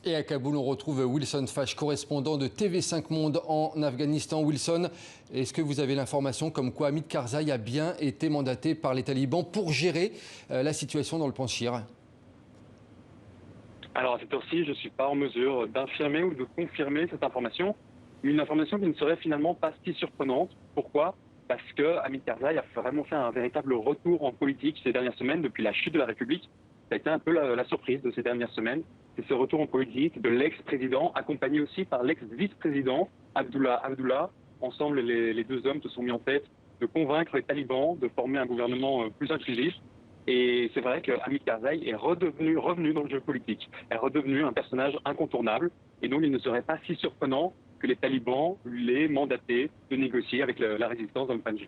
Et à Kaboul, on retrouve Wilson Fash, correspondant de TV5 Monde en Afghanistan. Wilson, est-ce que vous avez l'information comme quoi Hamid Karzai a bien été mandaté par les talibans pour gérer la situation dans le Panchir? Alors à cette heure-ci, je ne suis pas en mesure d'infirmer ou de confirmer cette information. Une information qui ne serait finalement pas si surprenante. Pourquoi? Parce que Hamid Karzai a vraiment fait un véritable retour en politique ces dernières semaines depuis la chute de la République. Ça a été un peu la surprise de ces dernières semaines. C'est ce retour en politique de l'ex-président, accompagné aussi par l'ex-vice-président Abdullah. Ensemble, les deux hommes se sont mis en tête de convaincre les talibans de former un gouvernement plus inclusif. Et c'est vrai que Hamid Karzai est revenu dans le jeu politique, est redevenu un personnage incontournable. Et donc, il ne serait pas si surprenant que les talibans l'aient mandaté de négocier avec la résistance dans le Panjshir.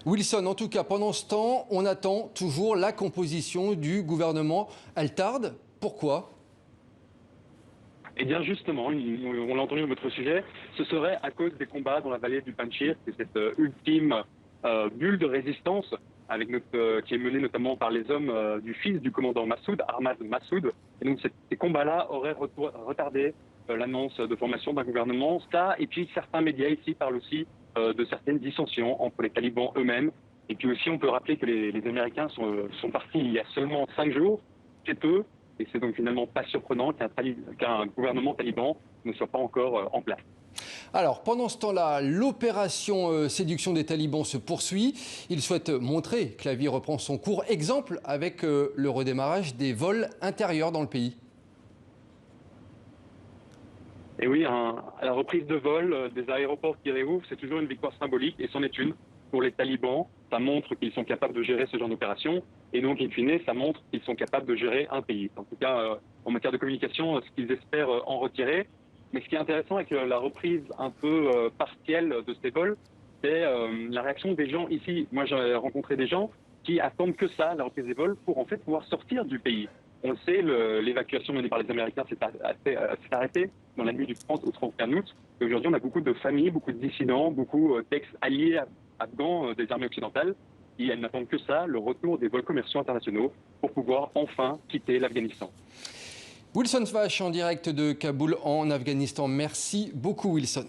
Wilson, en tout cas, pendant ce temps, on attend toujours la composition du gouvernement. Elle tarde. Pourquoi? Eh bien justement, on l'a entendu dans votre sujet, ce serait à cause des combats dans la vallée du Panjshir, c'est cette ultime bulle de résistance qui est menée notamment par les hommes du fils du commandant Massoud, Ahmad Massoud. Et donc ces combats-là auraient retardé l'annonce de formation d'un gouvernement. Ça, et puis certains médias ici parlent aussi de certaines dissensions entre les talibans eux-mêmes. Et puis aussi, on peut rappeler que les Américains sont partis il y a seulement 5 jours, c'est peu. Et c'est donc finalement pas surprenant qu'un gouvernement taliban ne soit pas encore en place. Alors, pendant ce temps-là, l'opération séduction des talibans se poursuit. Ils souhaitent montrer que la vie reprend son cours. Exemple avec le redémarrage des vols intérieurs dans le pays. Et oui, à la reprise de vol des aéroports qui réouvrent, c'est toujours une victoire symbolique, et c'en est une pour les talibans. Ça montre qu'ils sont capables de gérer ce genre d'opération, et donc, in fine, ça montre qu'ils sont capables de gérer un pays. En tout cas, en matière de communication, ce qu'ils espèrent en retirer. Mais ce qui est intéressant avec la reprise un peu partielle de ces vols, c'est la réaction des gens ici. Moi, j'ai rencontré des gens qui attendent que ça, la reprise des vols, pour en fait pouvoir sortir du pays. On le sait, l'évacuation menée par les Américains s'est arrêtée dans la nuit du 30 au 31 août. Et aujourd'hui, on a beaucoup de familles, beaucoup de dissidents, beaucoup d'ex-alliés afghans des armées occidentales. Et elles n'attendent que ça, le retour des vols commerciaux internationaux, pour pouvoir enfin quitter l'Afghanistan. Wilson Fash en direct de Kaboul en Afghanistan. Merci beaucoup Wilson.